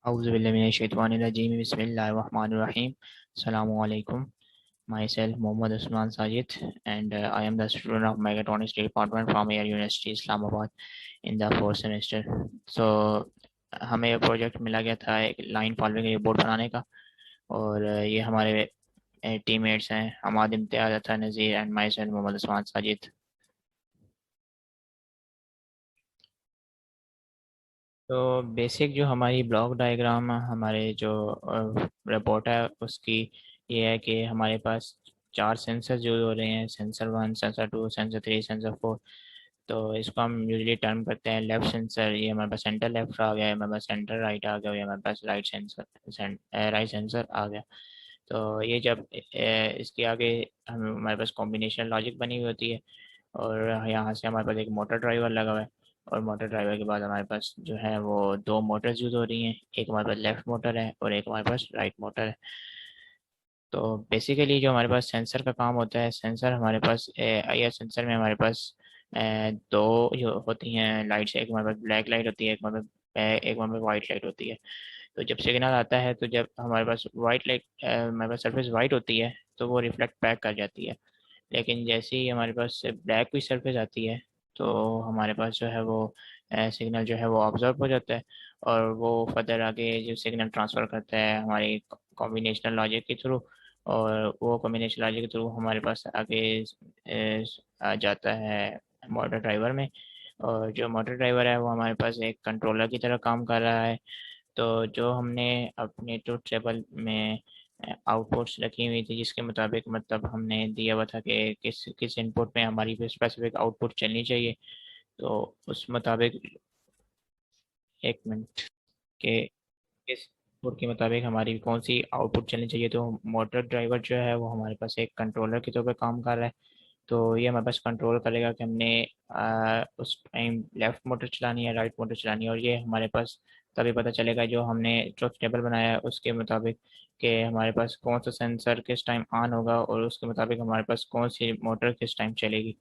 औज़ुबिल्लाहिमिनश्शैतानिर्रजीम बिस्मिल्लाहिर्रहमानिर्रहीम। Assalamualaikum. Myself Mohammad Usman Sajid, and I am the student of Mechatronics Department from Air University Islamabad in the fourth semester. So हमें project मिला गया था एक line following report बनाने का। और ये हमारे टीममेट्स हैं Hamad Imtiaz, Ata Nazir and myself Mohammad Usman Sajid. तो बेसिक जो हमारी ब्लॉक डायग्राम हमारे जो रिपोर्ट है उसकी ये है कि हमारे पास चार सेंसर जो हो रहे हैं, sensor one, sensor two, sensor three, sensor four. तो इसको हम यूजली टर्म करते हैं लेफ्ट सेंसर। ये हमारे पास सेंटर लेफ्ट आ गया, हमारे पास सेंटर राइट आ गया, ये हमारे पास राइट सेंसर आ गया। तो ये जब इसके आगे हम हमारे पास कॉम्बिनेशन लॉजिक बनी हुई होती है। और यहाँ से हमारे पास एक मोटर ड्राइवर लगा हुआ है। और मोटर ड्राइवर के बाद हमारे पास जो है वो दो मोटर्स यूज हो रही हैं, एक हमारे पास लेफ्ट मोटर है और एक हमारे पास राइट मोटर है। तो बेसिकली जो हमारे पास सेंसर का काम होता है, सेंसर हमारे पास या सेंसर में हमारे पास दो जो होती हैं लाइट्स, एक हमारे पास ब्लैक लाइट होती है, एक हमारे पास वाइट लाइट होती है। तो जब सिग्नल आता है तो जब हमारे पास वाइट लाइट हमारे पास सरफेस वाइट होती है तो वो रिफ्लेक्ट बैक कर जाती है। लेकिन जैसे ही हमारे पास ब्लैक की सरफेस आती है तो हमारे पास जो है वो सिग्नल जो है वो ऑब्जर्व हो जाता है। और वो फर्दर आगे जो सिग्नल ट्रांसफ़र करता है हमारी कॉम्बिनेशनल लॉजिक के थ्रू। और वो कॉम्बिनेशन लॉजिक के थ्रू हमारे पास आगे आ जाता है मोटर ड्राइवर में। और जो मोटर ड्राइवर है वो हमारे पास एक कंट्रोलर की तरह काम कर रहा है। तो जो हमने अपने ट्रुथ टेबल में आउटपुट्स रखी हुई थी जिसके मुताबिक मतलब हमने दिया हुआ था कि किस किस इनपुट में हमारी स्पेसिफिक आउटपुट चलनी चाहिए। तो उस मुताबिक एक मिनट के किस इनपुट के मुताबिक हमारी कौन सी आउटपुट चलनी चाहिए। तो मोटर ड्राइवर जो है वो हमारे पास एक कंट्रोलर के तौर पर काम कर रहा है। तो ये हमारे पास कंट्रोल करेगा कि हमने उस टाइम लेफ्ट मोटर चलानी है, राइट मोटर चलानी है। और ये हमारे पास तभी पता चलेगा जो हमने ट्रुथ टेबल बनाया है उसके मुताबिक कि हमारे पास कौन सा सेंसर किस टाइम ऑन होगा और उसके मुताबिक हमारे पास कौन सी मोटर किस टाइम चलेगी।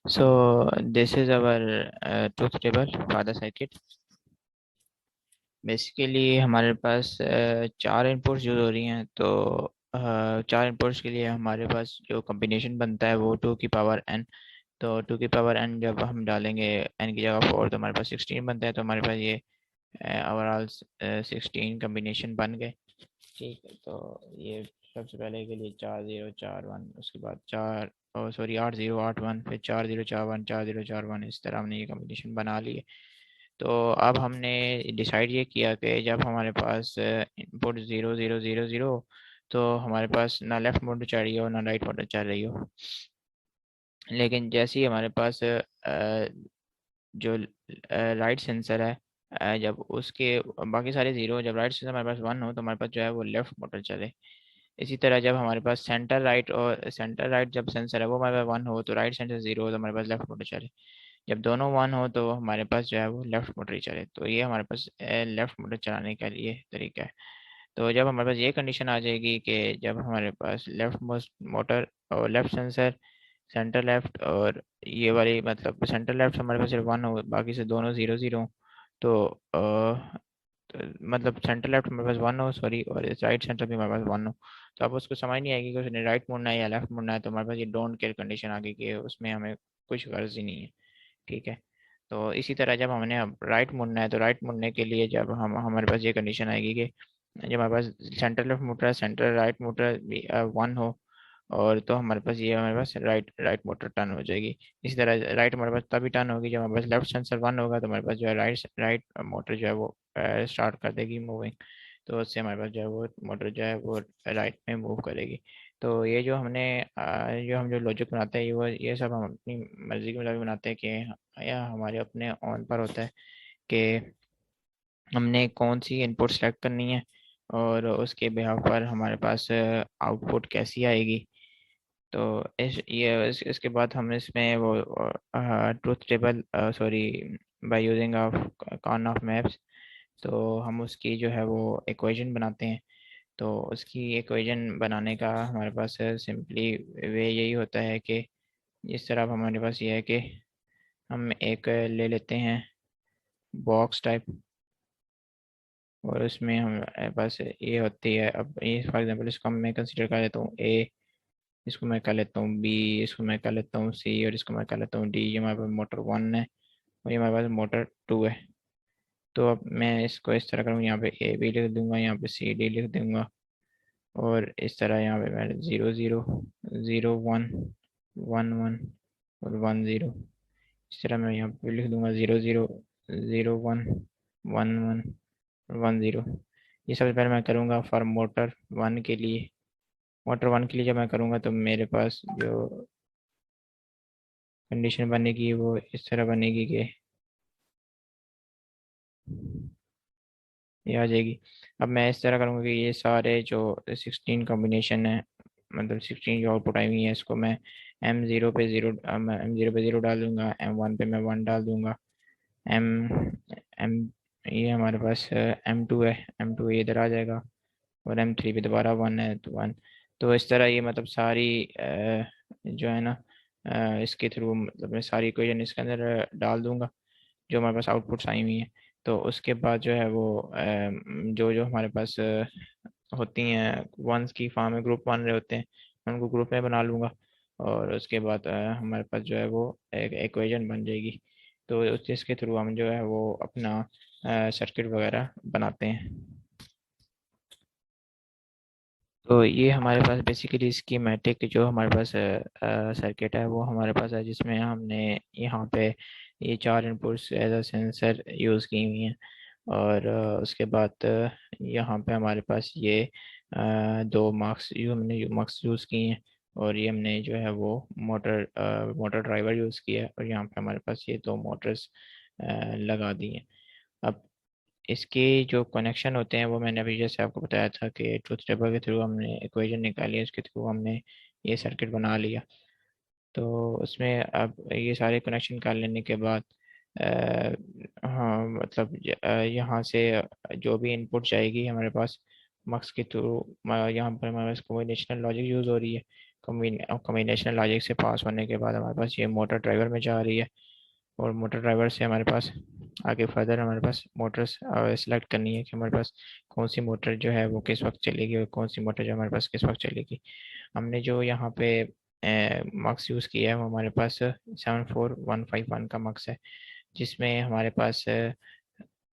So this is our truth table for the circuit. Basically हमारे पास चार इनपुट्स यूज हो रही हैं। तो चार इनपुट्स के लिए हमारे पास जो कॉम्बिनेशन बनता है वो 2 की पावर n। तो 2 की पावर n जब हम डालेंगे n की जगह 4 तो हमारे पास 16 बनता है। तो हमारे पास ये ओवरऑल 16 कम्बिनेशन बन गए। ठीक है, तो ये सबसे पहले के लिए 4041, उसके बाद चार, ओ सॉरी, 8081, फिर 4041, 4041, इस तरह हमने ये कम्बिनेशन बना लिए। तो अब हमने डिसाइड ये किया कि जब हमारे पास इनपुट 0000 तो हमारे पास ना लेफ़्ट मोटर चल रही हो ना राइट मोटर चल रही हो। लेकिन जैसे ही हमारे पास जो राइट सेंसर है जब उसके बाकी सारे ज़ीरो, जब राइट सेंसर हमारे पास 1 हो तो हमारे पास जो है वो लेफ़्ट मोटर चले। इसी तरह जब हमारे पास सेंटर राइट जब सेंसर है वो हमारे पास 1 हो तो राइट सेंसर 0 हो तो हमारे पास लेफ़्ट मोटर चले। जब दोनों 1 हो तो हमारे पास जो है वो लेफ़्ट मोटर ही चले। तो ये हमारे पास लेफ़्ट मोटर चलाने का लिए तरीका है। तो जब हमारे पास ये कंडीशन आ जाएगी कि जब हमारे पास लेफ़्ट मोस्ट मोटर और लेफ़्ट सेंसर, सेंटर लेफ़्ट और ये वाली मतलब सेंटर लेफ़्ट हमारे पास सिर्फ 1 हो, बाकी से दोनों 0 0 तो मतलब सेंटर लेफ्ट हमारे पास 1 हो, सॉरी, और राइट सेंटर भी हमारे पास 1 हो। तो अब उसको समझ नहीं आएगी कि उसने राइट मुड़ना है या लेफ्ट मुड़ना है। तो हमारे पास ये डोंट केयर कंडीशन आ गई कि उसमें हमें कुछ गर्ज ही नहीं है। ठीक है। तो इसी तरह जब हमने अब राइट मुड़ना है तो राइट मुड़ने के लिए जब हम हमारे पास ये कंडीशन आएगी कि जब हमारे पास centre left motor centre right motor 1 हो और तो हमारे पास ये हमारे पास राइट राइट मोटर टर्न हो जाएगी। इसी तरह राइट हमारे पास तभी टर्न होगी जब हमारे पास लेफ्ट सेंसर 1 होगा तो हमारे पास जो है राइट राइट मोटर जो है वो स्टार्ट कर देगी मूविंग। तो उससे हमारे पास जो है वो मोटर जो है वो राइट में मूव करेगी। तो ये जो हमने जो हम जो लॉजिक बनाते हैं ये सब हम अपनी मर्जी के मुताबिक बनाते हैं कि या हमारे अपने ऑन पर होता है कि हमने कौन सी इनपुट सेलेक्ट करनी है और उसके बिहाफ पर हमारे पास आउटपुट कैसी आएगी। तो इसके बाद हम इसमें वो truth table, sorry, by using of कॉन ऑफ मैप्स, तो हम उसकी जो है वो इक्वेशन बनाते हैं। तो उसकी इक्वेशन बनाने का हमारे पास सिंपली वे यही होता है कि इस तरह हमारे पास ये है कि हम एक ले लेते हैं बॉक्स टाइप, और उसमें हमारे पास ये होती है। अब ये फॉर एग्जांपल इसको मैं कंसीडर कर लेता हूँ ए, इसको मैं कर लेता हूँ बी, इसको मैं कर लेता हूँ सी, और इसको मैं कर लेता हूँ डी। ये हमारे पास मोटर 1 है और ये हमारे पास मोटर 2 है। तो अब मैं इसको इस तरह करूँ, यहाँ पे ए बी लिख दूंगा, यहाँ पे सी डी लिख दूंगा, और इस तरह यहाँ पे मैं 0 0 0 1 1 1 और 1 0, इस तरह मैं यहाँ पे लिख दूंगा 0 0 0 1 1 1 और 1 0। ये सबसे पहले मैं करूँगा फॉर मोटर 1 के लिए। मोटर 1 के लिए जब मैं करूँगा तो मेरे पास जो कंडीशन बनेगी वो इस तरह बनेगी कि ये आ जाएगी। अब मैं इस तरह करूँगा कि ये सारे जो 16 कॉम्बिनेशन है, मतलब 16 जो आउटपुट आई हुई है, इसको मैं M0 पे 0 डाल दूंगा, M1 पे मैं 1 डाल दूंगा, एम एम ये हमारे पास M2 है, M2 ये इधर आ जाएगा, और M3 पे दोबारा 1 है तो 1। तो इस तरह ये मतलब सारी जो है ना, इसके थ्रू मतलब मैं सारी इक्वेशन इसके अंदर डाल दूंगा जो हमारे पास आउटपुट्स आई हुई हैं। तो उसके बाद जो है वो जो जो हमारे पास होती हैं वंस की फॉर्म में ग्रुप बन रहे होते हैं, मैं उनको ग्रुप में बना लूँगा, और उसके बाद हमारे पास जो है वो एक इक्वेशन बन जाएगी। तो उस चीज़ के थ्रू हम जो है वो अपना सर्किट वगैरह बनाते हैं। तो ये हमारे पास बेसिकली स्कीमेटिक जो हमारे पास सर्किट है वो हमारे पास है, जिसमें हमने यहाँ पे ये 4 inputs as a sensor use की हुई हैं। और उसके बाद यहाँ पे हमारे पास ये 2 मार्क्स यू हमने मार्क्स यूज़ किए हैं, और ये हमने जो है वो मोटर ड्राइवर यूज़ किया है, और यहाँ पे हमारे पास ये 2 मोटर्स लगा दी हैं। अब इसके जो कनेक्शन होते हैं वो मैंने अभी जैसे आपको बताया था कि ट्रूथ टेबल के थ्रू हमने इक्वेशन निकाली है, उसके थ्रू हमने ये सर्किट बना लिया। तो उसमें अब ये सारे कनेक्शन कर लेने के बाद हाँ मतलब यहाँ से जो भी इनपुट जाएगी हमारे पास मक्स के थ्रू, यहाँ पर हमारे पास कॉम्बिनेशनल लॉजिक यूज़ हो रही है। कॉम्बिनेशनल लॉजिक से पास होने के बाद हमारे पास ये मोटर ड्राइवर में जा रही है, और मोटर ड्राइवर से हमारे पास आगे फर्दर हमारे पास मोटर्स सेलेक्ट करनी है कि हमारे पास कौन सी मोटर जो है वो किस वक्त चलेगी, और कौन सी मोटर जो हमारे पास किस वक्त चलेगी। हमने जो यहाँ पे मक्स यूज़ किया है वो हमारे पास 74151 का मक्स है, जिसमें हमारे पास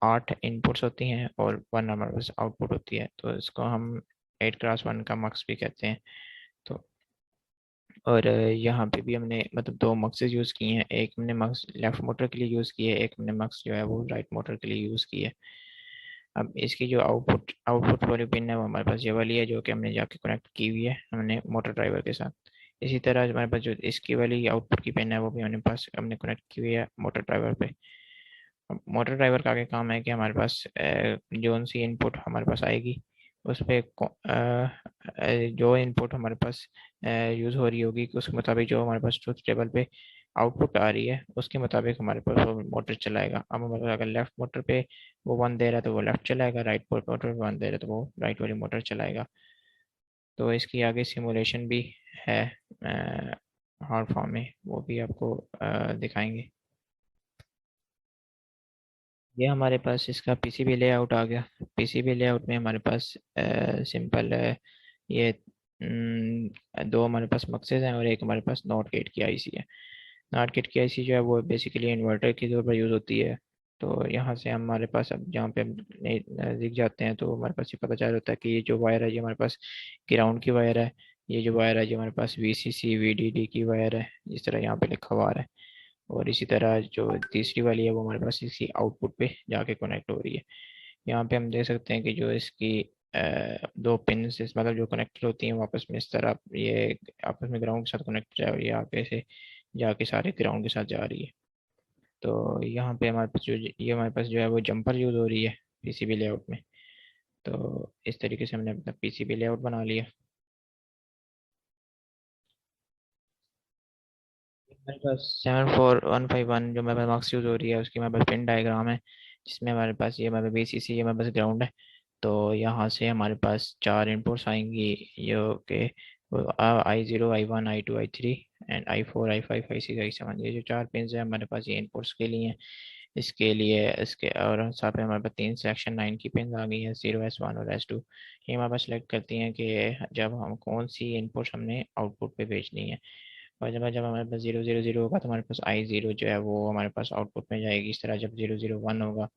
8 इनपुट्स होती हैं और 1 हमारे पास आउटपुट होती है। तो इसको हम 8x1 का मक्स भी कहते हैं। तो और यहाँ पे भी हमने मतलब 2 मक्सेस यूज़ किए हैं, एक हमने मक्स लेफ्ट मोटर के लिए यूज़ किया है, एक हमने मक्स जो है वो राइट मोटर के लिए यूज़ किया है। अब इसकी जो आउटपुट आउटपुट वाली पिन है वो हमारे पास ये वाली है, जो कि हमने जाके कनेक्ट की हुई है हमने मोटर ड्राइवर के साथ। इसी तरह हमारे पास जो इसकी वाली आउटपुट की पिन है वो भी हमने कनेक्ट की हुई है मोटर ड्राइवर पे। अब मोटर ड्राइवर का आगे काम है कि हमारे पास जो सी इनपुट हमारे पास आएगी उस पर जो इनपुट हमारे पास यूज़ हो रही होगी उसके मुताबिक जो हमारे पास ट्रूथ टेबल पे आउटपुट आ रही है उसके मुताबिक हमारे पास वो मोटर चलाएगा। अब हमारे पास अगर लेफ्ट मोटर पे वो 1 दे रहा है तो वो लेफ्ट चलाएगा, राइट मोटर पे 1 दे रहा है तो वो राइट वाली मोटर चलाएगा। तो इसकी आगे सिमुलेशन भी है हार्ड फॉर्म में, वो भी आपको दिखाएंगे। ये हमारे पास इसका पीसीबी लेआउट आ गया। पीसीबी लेआउट में हमारे पास सिंपल ये 2 हमारे पास मक्सेस हैं और एक हमारे पास नॉट गेट की आईसी है। नॉट गेट की आईसी जो है वो बेसिकली इन्वर्टर के तौर पर यूज़ होती है। तो यहाँ से हमारे पास अब जहाँ पे हम नज़दीक जाते हैं तो हमारे पास ये पता चल जाता है कि ये जो वायर है ये हमारे पास ग्राउंड की वायर है। ये जो वायर है ये हमारे पास वीसीसी वीडीडी की वायर है, इस तरह यहाँ पे लिखा हुआ है। और इसी तरह जो तीसरी वाली है वो हमारे पास इसी आउटपुट पे जाके कनेक्ट हो रही है। यहाँ पे हम देख सकते हैं कि जो इसकी 2 पिन मतलब जो कनेक्टेड होती हैं वो आपस में इस तरह ये आपस में ग्राउंड के साथ कनेक्ट है, और ये आगे से जाके सारे ग्राउंड के साथ जा रही है। तो यहाँ पे हमारे पास जो ये हमारे पास जो है वो जंपर यूज़ हो रही है पीसीबी लेआउट में। तो इस तरीके से हमने अपना पीसीबी लेआउट बना लिया। मेरे पास 74151 जो मेरे पास मार्क्स यूज़ हो रही है उसकी मेरे पास पिन डायग्राम है, जिसमें हमारे पास ये हमारे बीसीसी ये हमारे पास ग्राउंड है। तो यहाँ से हमारे पास 4 इनपुट्स आएंगी जो कि I0, I1, I2, I3 and I4, I5, I6, I7, ये जो 4 पिन है हमारे पास ये इनपुट्स के लिए हैं। इसके लिए इसके और साथ में हमारे पास 3 सेक्शन 9 की पिन आ गई है, 0, S1 और S2। ये हमारे पास सेलेक्ट करती हैं कि जब हम कौन सी इनपुट्स हमने आउटपुट पे भेजनी है। और जब जब हमारे पास 0, 0, 0 होगा तो हमारे पास I0 जो है वो हमारे पास आउटपुट में जाएगी। इस तरह जब 0, 0, 1 होगा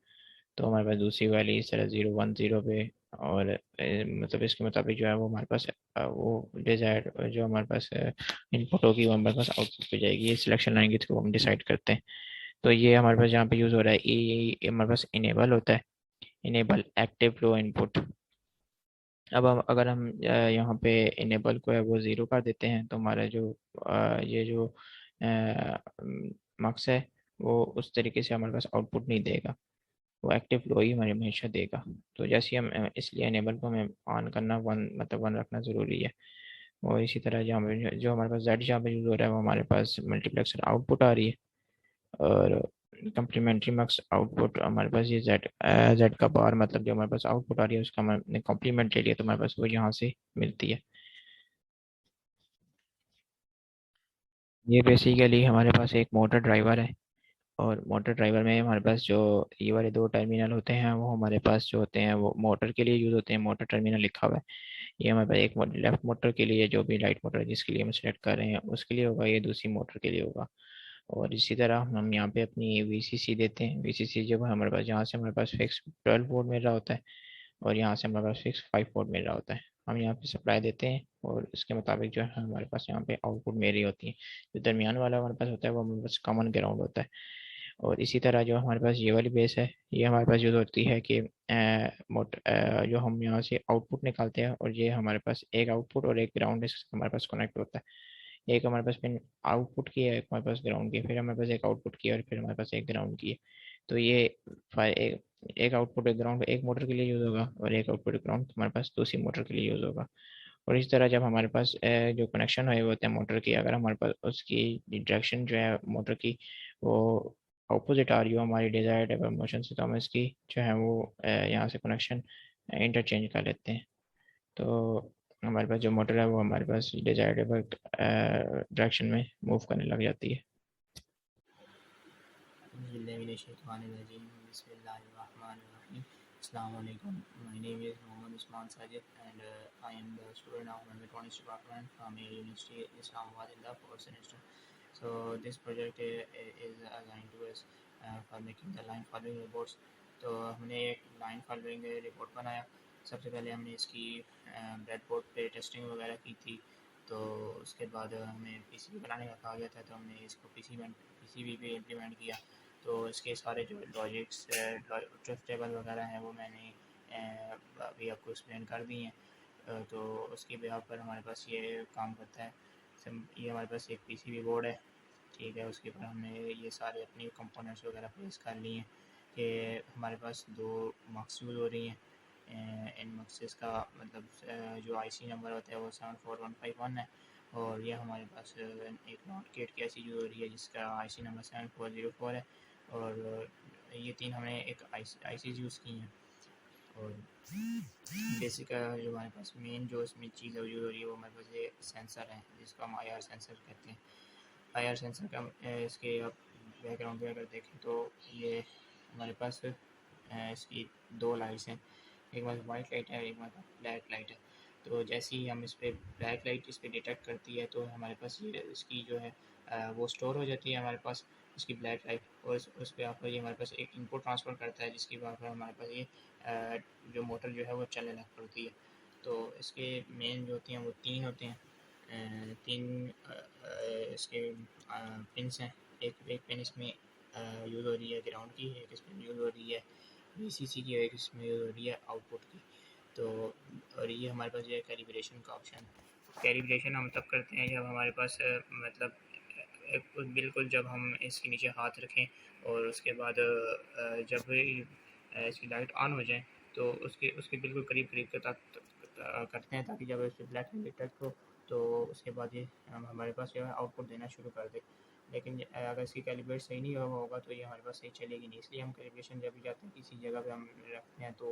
तो हमारे पास दूसरी वाली इस तरह 0, 1, 0 पे। और मतलब इसके मुताबिक जो है वो हमारे पास वो डिजायर्ड जो हमारे पास इनपुट होगी वो हमारे पास आउटपुट पे जाएगी। ये सिलेक्शन लाइन के थ्रू हम डिसाइड करते हैं। तो ये हमारे पास जहाँ पे यूज़ हो रहा है ये हमारे पास इनेबल होता है, इनेबल एक्टिव फ्लो इनपुट। अब हम अगर हम यहाँ पे इनेबल को है वो ज़ीरो कर देते हैं तो हमारा जो ये जो मार्क्स है वो उस तरीके से हमारे पास आउटपुट नहीं देगा, वो एक्टिव लो ही हमारे हमेशा देगा। तो जैसे हम इसलिए एनेबल को हमें ऑन करना वन मतलब वन रखना ज़रूरी है। और इसी तरह जहाँ पे जो हमारे पास जेड जहाँ पे यूज़ हो रहा है वो हमारे पास मल्टीप्लेक्सर आउटपुट आ रही है। और कम्प्लीमेंट्री मार्क्स आउटपुट हमारे पास ये जेड जेड का बार मतलब जो हमारे पास आउटपुट आ रही है उसका हमने कॉम्प्लीमेंट ले लिया तो हमारे पास वो यहाँ से मिलती है। ये बेसिकली हमारे पास एक मोटर ड्राइवर है। और मोटर ड्राइवर में हमारे पास जो ये वाले दो टर्मिनल होते हैं वो हमारे पास जो होते हैं वो मोटर के लिए यूज़ होते हैं, मोटर टर्मिनल लिखा हुआ है। ये हमारे पास एक लेफ्ट मोटर के लिए जो भी राइट मोटर जिसके लिए हम सेलेक्ट कर रहे हैं उसके लिए होगा, ये दूसरी मोटर के लिए होगा। और इसी तरह हम यहाँ पे अपनी VCC देते हैं। VCC जब हमारे पास जहाँ से हमारे पास फिक्स 12 वोल्ट मिल रहा होता है और यहाँ से हमारे पास फिक्स 5 वोल्ट मिल रहा होता है, हम यहाँ पे सप्लाई देते हैं और इसके मुताबिक जो है हमारे पास यहाँ पे आउटपुट मेरी होती है। जो दरमियान वाला हमारे पास होता है वो हमारे पास कॉमन ग्राउंड होता है। और इसी तरह जो हमारे पास ये वाली बेस है ये हमारे पास यूज़ होती है कि जो हम यहाँ से आउटपुट निकालते हैं और ये हमारे पास एक आउटपुट और एक ग्राउंड हमारे पास कनेक्ट होता है। एक हमारे पास पिन आउटपुट की है, एक हमारे पास ग्राउंड की है, फिर हमारे पास एक आउटपुट की है और फिर हमारे पास एक ग्राउंड की है। तो ये एक आउटपुट एक ग्राउंड एक मोटर के लिए यूज़ होगा और एक आउटपुट एक ग्राउंड हमारे पास दूसरी मोटर के लिए यूज़ होगा। और इस तरह जब हमारे पास जो कनेक्शन हुए होते हैं मोटर की, अगर हमारे पास उसकी डायरेक्शन जो है मोटर की वो अपोजिट आ रही हो हमारी डिजायर्ड मोशन से तो हम इसकी जो है वो यहाँ से कनेक्शन इंटरचेंज कर लेते हैं। तो हमारे पास जो मोटर है वो हमारे पास डिजायरेबल डायरेक्शन में मूव करने लग जाती है। Assalamualaikum. My name is Mohammad Usman Sajid and I am the student of Mechatronics department from a University Islamabad in the fourth semester. So this project is assigned to us for making the line following reports. तो हमने एक line following report बनाया। सबसे पहले हमने इसकी breadboard पे testing वगैरह की थी। तो उसके बाद हमें पीसीबी बनाने का कहा गया था तो हमने इसको पीसीबी पे इम्प्लीमेंट किया। तो इसके सारे जो लॉजिक्स ट्रुथ टेबल वगैरह हैं वो मैंने अभी आपको एक्सप्लेन कर दी हैं। तो उसके बिहाफ पर हमारे पास ये काम करता है। ये हमारे पास एक पीसीबी बोर्ड है, ठीक है। उसके ऊपर हमने ये सारे अपनी कंपोनेंट्स वगैरह प्लेस कर लिए हैं कि हमारे पास दो मक्स यूज़ हो रही हैं। इन मक्सेस का मतलब जो आईसी नंबर होता है वो 74151 है। और ये हमारे पास एक नॉट गेट की ऐसी यूज़ हो रही है जिसका आईसी नंबर 7404 है। और ये तीन हमने एक आईसी यूज़ की हैं। और बेसिक जो हमारे पास मेन जो इसमें चीज़ यूज़ हो रही है वो हमारे पास ये सेंसर है जिसको हम IR सेंसर कहते हैं। IR सेंसर का इसके आप बैकग्राउंड पे अगर देखें तो ये हमारे पास इसकी दो लाइट्स हैं, एक हमारे वाइट लाइट है और एक हमारे ब्लैक लाइट है। तो जैसे ही हम इस पर ब्लैक लाइट इस पर डिटेक्ट करती है तो हमारे पास ये इसकी जो है वो स्टोर हो जाती है हमारे पास इसकी ब्लैक लाइट। और उस पर आपको ये हमारे पास एक इनपुट ट्रांसफ़र करता है जिसकी वजह पर हमारे पास ये जो मोटर जो है वो चलने लग पड़ती है। तो इसके मेन जो होती हैं वो तीन होते हैं, तीन इसके पिन्स हैं। एक पिन इसमें यूज़ हो रही है ग्राउंड की, एक इसमें यूज़ हो रही है VCC की, एक इसमें यूज़ हो रही है आउटपुट की। तो और ये हमारे पास ये कैलिब्रेशन का ऑप्शन। कैलिब्रेशन हम तब करते हैं जब हमारे पास मतलब बिल्कुल जब हम इसके नीचे हाथ रखें और उसके बाद जब इसकी लाइट ऑन हो जाए तो उसके उसके बिल्कुल करीब करीब तक करते हैं ताकि जब इस पर ब्लैक डिटेक्ट हो तो उसके बाद ये हमारे पास जो है आउटपुट देना शुरू कर दे। लेकिन अगर इसकी कैलिब्रेट सही नहीं होगा तो ये हमारे पास सही चलेगी नहीं। इसलिए हम कैलिब्रेशन जब भी जाते हैं किसी जगह पे हम रखते हैं तो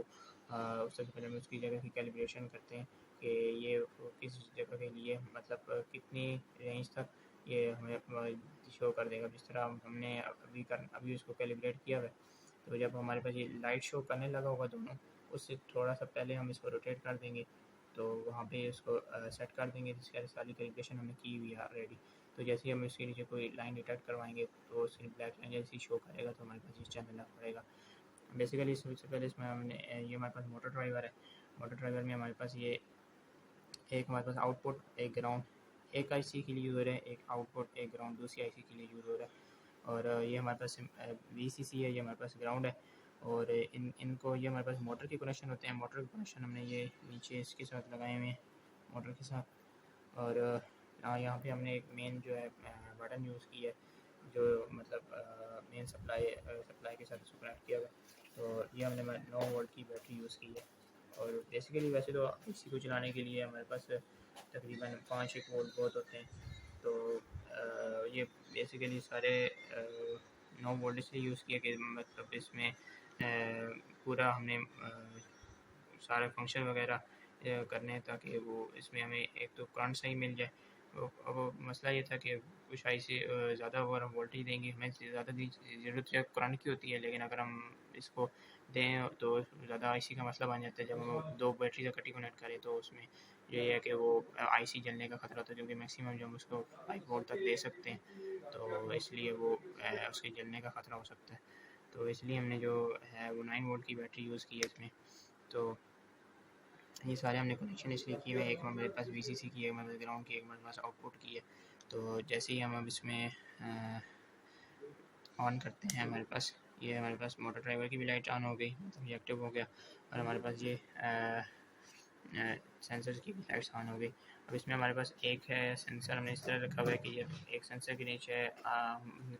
उससे पहले हम उसकी जगह की कैलिब्रेशन करते हैं कि ये किस जगह के लिए मतलब कितनी रेंज तक ये हमें शो कर देगा। जिस तरह हमने अभी उसको कैलिब्रेट किया हुआ है, तो जब हमारे पास ये लाइट शो करने लगा होगा दोनों, उससे थोड़ा सा पहले हम इसको रोटेट कर देंगे, तो वहाँ पे इसको सेट कर देंगे जिसकी सारी कैलिब्रेशन हमने की हुई है ऑलरेडी। तो जैसे ही हम इसके नीचे कोई लाइन डिटेक्ट करवाएंगे तो उसकी ब्लैक लाइन जैसे शो करेगा तो हमारे पास इस चैनल पड़ेगा। बेसिकली सबसे पहले इसमें हमने ये हमारे पास मोटर ड्राइवर है। मोटर ड्राइवर में हमारे पास ये एक हमारे पास आउटपुट, एक ग्राउंड, एक आईसी के लिए यूज़ हो रहा है, एक आउटपुट एक ग्राउंड दूसरी आईसी के लिए यूज़ हो रहा है। और ये हमारे पास वीसीसी है, ये हमारे पास ग्राउंड है। और इनको ये हमारे पास मोटर के कनेक्शन होते हैं। मोटर के कनेक्शन हमने ये नीचे इसके साथ लगाए हुए हैं मोटर के साथ। और यहाँ पे हमने एक मेन जो है बटन यूज़ की है, जो मतलब मेन सप्लाई के साथ इसको कनेक्ट किया हुआ है। तो ये हमने 9 वोल्ट की बैटरी यूज़ की है। और बेसिकली वैसे तो इसी को चलाने के लिए हमारे पास तकरीबन 5-1 वोल्ट बहुत होते हैं। तो ये बेसिकली सारे 9 वोल्ट इसलिए यूज़ किया कि मतलब इसमें पूरा हमने सारे फंक्शन वगैरह करने हैं ताकि वो इसमें हमें एक तो करंट सही मिल जाए। अब मसला ये था कि कुछ आई से ज़्यादा अगर हम वोल्टेज देंगे, हमें ज़्यादा ज़रूरत है करंट की होती है, लेकिन अगर हम इसको दें तो ज़्यादा आईसी का मसला बन जाता है। जब हम 2 बैटरी से इकट्ठी कनेक्ट करें तो उसमें ये है कि वो आईसी जलने का ख़तरा होता है, क्योंकि मैक्सिमम जो हम उसको 5 वोल्ट तक दे सकते हैं, तो इसलिए वो उसके जलने का ख़तरा हो सकता है। तो इसलिए हमने जो है वो 9 वोल्ट की बैटरी यूज़ की है इसमें। तो ये सारे हमने कनेक्शन इसलिए किए हुए हैं, एक हमारे पास वीसीसी की है, हमारे ग्राउंड की, एक हमारे पास आउटपुट की है। तो जैसे ही हम अब इसमें ऑन करते हैं, हमारे पास मोटर ड्राइवर की भी लाइट ऑन हो गई, मतलब ये एक्टिव हो गया। और हमारे पास ये सेंसर की भी लाइट्स ऑन हो गई। अब इसमें हमारे पास एक है सेंसर हमने इस तरह रखा हुआ है कि जब एक सेंसर के नीचे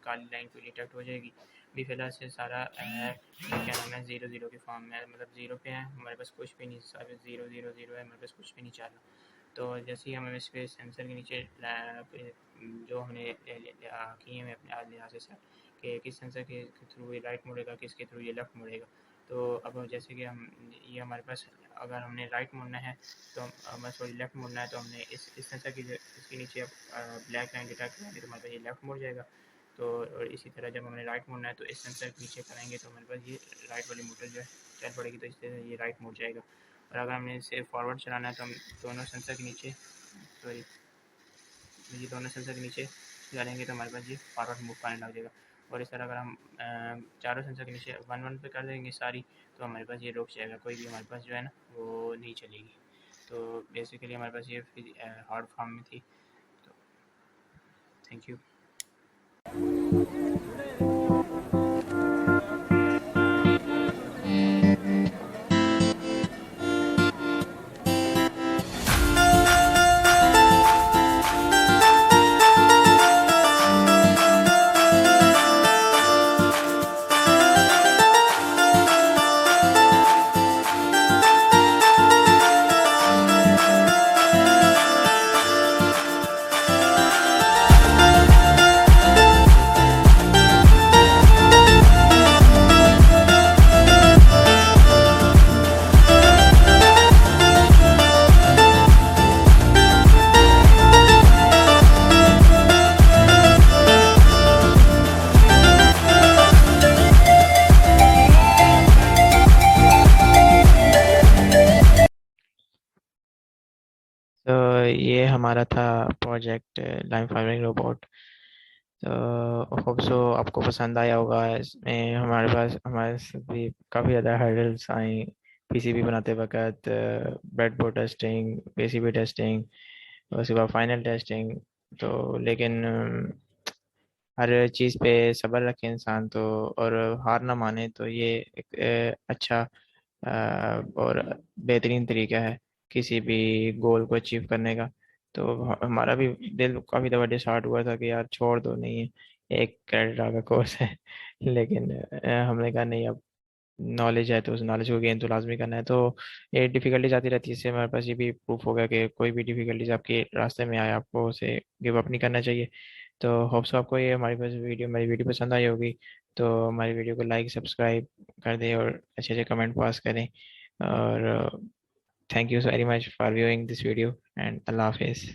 काली लाइन कोई डिटेक्ट हो जाएगी। अभी फिलहाल से सारा क्या नाम है 0 0 के फॉर्म में, मतलब 0 पे है, हमारे पास कुछ भी नहीं, सारे 0 0 0 है, हमारे पास कुछ भी नहीं चल रहा। तो जैसे ही हम इस पर सेंसर के नीचे जो हमने किए हैं अपने लिहाज से सेट कि किस सेंसर के थ्रू ये राइट मुड़ेगा, किसके थ्रू ये लेफ़्ट मुड़ेगा। तो अब जैसे कि हम ये हमारे पास अगर हमने राइट मुड़ना है तो हमें सॉरी लेफ़्ट मुड़ना है, तो हमने इस सेंसर की इसके नीचे ब्लैक लाइन डिटेक्ट करेंगे तो हमारे पास ये लेफ़्ट मुड़ जाएगा। तो और इसी तरह जब हमें राइट मुड़ना है तो इस सेंसर के नीचे करेंगे तो हमारे पास ये राइट वाली मोटर जो है चल पड़ेगी, तो इस तरह ये राइट मुड़ जाएगा। और अगर हमने इसे फॉरवर्ड चलाना है तो हम दोनों सेंसर के नीचे सॉरी ये दोनों सेंसर के नीचे डालेंगे तो हमारे पास ये फॉरवर्ड मूव करने लग जाएगा। और इस तरह अगर हम चारों सेंसर के नीचे 1 1 पे कर देंगे सारी, तो हमारे पास ये रुक जाएगा, कोई भी हमारे पास जो है ना वो नहीं चलेगी। तो बेसिकली हमारे पास ये हार्ड फॉर्म में थी। तो थैंक यू। तो ये हमारा था प्रोजेक्ट लाइन फाइबरिंग रोबोट। तो होप सो आपको पसंद आया होगा। इसमें हमारे साथ भी काफ़ी ज़्यादा हर्डल्स आई पीसीबी बनाते वक्त, ब्रेडबोर्ड टेस्टिंग, पीसीबी टेस्टिंग, उसके बाद फाइनल टेस्टिंग। तो लेकिन हर चीज़ पे सब्र रखे इंसान तो, और हार ना माने, तो ये एक अच्छा और बेहतरीन तरीका है किसी भी गोल को अचीव करने का। तो हमारा भी दिल काफ़ी दफ़ा डिसहार्ट हुआ था कि यार छोड़ दो, नहीं है, एक क्रेडिट का कोर्स है। लेकिन हमने कहा नहीं, अब नॉलेज है तो उस नॉलेज को गेन तो लाजमी करना है। तो ये डिफ़िकल्टीज आती रहती है, इससे हमारे पास ये भी प्रूफ हो गया कि कोई भी डिफ़िकल्टीज आपके रास्ते में आए आपको उसे गिव अप नहीं करना चाहिए। तो होप्स आपको ये हमारी वीडियो पसंद आई होगी। तो हमारी वीडियो को लाइक सब्सक्राइब कर दें और अच्छे अच्छे कमेंट पास करें। और Thank you very much for viewing this video, and Allah Hafiz.